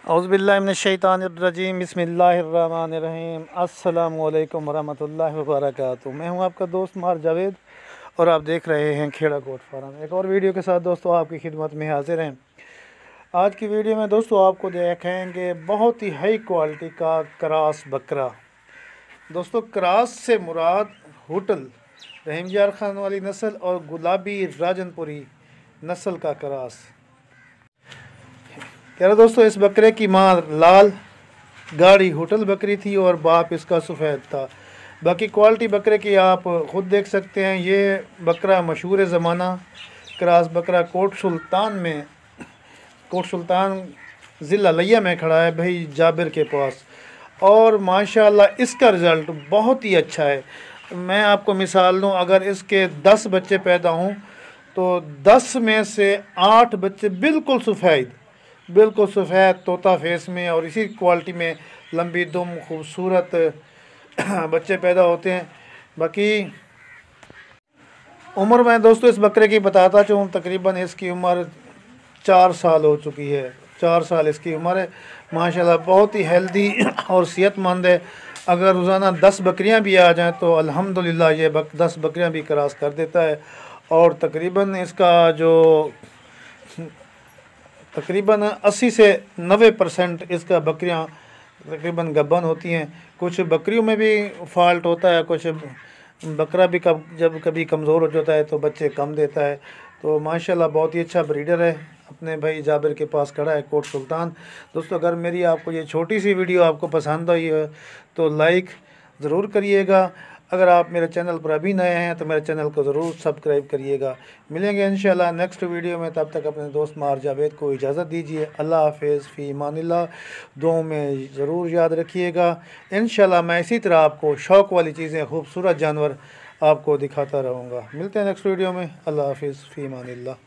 औज़ुबिल्लाहिमिनश्शैतानिर्रजीम बिस्मिल्लाहिर्रहमानिर्रहीम अस्सलामु अलैकुम वरहमतुल्लाहि वबरकातुहू। मैं हूं आपका दोस्त मार जावेद और आप देख रहे हैं खेड़ा गोट फार्म। एक और वीडियो के साथ दोस्तों आपकी खिदमत में हाजिर हैं। आज की वीडियो में दोस्तों आपको देखेंगे बहुत ही हाई क्वालिटी का क्रॉस बकरा। दोस्तों क्रॉस से मुराद होटल रहीमयार खान वाली नस्ल और गुलाबी राजनपुरी नस्ल का क्रॉस। कह रहे दोस्तों इस बकरे की माँ लाल गाढ़ी होटल बकरी थी और बाप इसका सफ़ेद था। बाकी क्वालिटी बकरे की आप ख़ुद देख सकते हैं। ये बकरा मशहूर ज़माना क्रॉस बकरा कोट सुल्तान ज़िला लिया में खड़ा है भाई जाबिर के पास, और माशाल्लाह इसका रिज़ल्ट बहुत ही अच्छा है। मैं आपको मिसाल दूँ, अगर इसके 10 बच्चे पैदा हों तो 10 में से 8 बच्चे बिल्कुल सफ़ेद तोता फेस में और इसी क्वालिटी में लंबी दुम खूबसूरत बच्चे पैदा होते हैं। बाकी उम्र में दोस्तों इस बकरे की बताता चलूँ, तकरीबन इसकी उम्र 4 साल हो चुकी है। 4 साल इसकी उम्र है। माशाल्लाह बहुत ही हेल्दी और सेहतमंद है। अगर रोज़ाना 10 बकरियां भी आ जाएं तो अल्हम्दुलिल्लाह ये 10 बकरियां भी क्रॉस कर देता है। और तकरीबन इसका जो तकरीबन 80 से 90% इसका बकरियां तकरीबन गब्बन होती हैं। कुछ बकरियों में भी फॉल्ट होता है, कुछ बकरा भी जब कभी कमज़ोर हो जाता है तो बच्चे कम देता है। तो माशाल्लाह बहुत ही अच्छा ब्रीडर है। अपने भाई जाबिर के पास खड़ा है कोट सुल्तान। दोस्तों अगर मेरी आपको ये छोटी सी वीडियो आपको पसंद आई है तो लाइक ज़रूर करिएगा। अगर आप मेरे चैनल पर अभी नए हैं तो मेरे चैनल को ज़रूर सब्सक्राइब करिएगा। मिलेंगे इंशाल्लाह नेक्स्ट वीडियो में। तब तक अपने दोस्त मार जावेद को इजाज़त दीजिए। अल्लाह हाफ़िज़ फ़ी अमानिल्लाह। दुआओं में ज़रूर याद रखिएगा। इंशाल्लाह मैं इसी तरह आपको शौक़ वाली चीज़ें, खूबसूरत जानवर आपको दिखाता रहूँगा। मिलते हैं नेक्स्ट वीडियो में। अल्लाह हाफ़िज़ फ़ी अमानिल्लाह।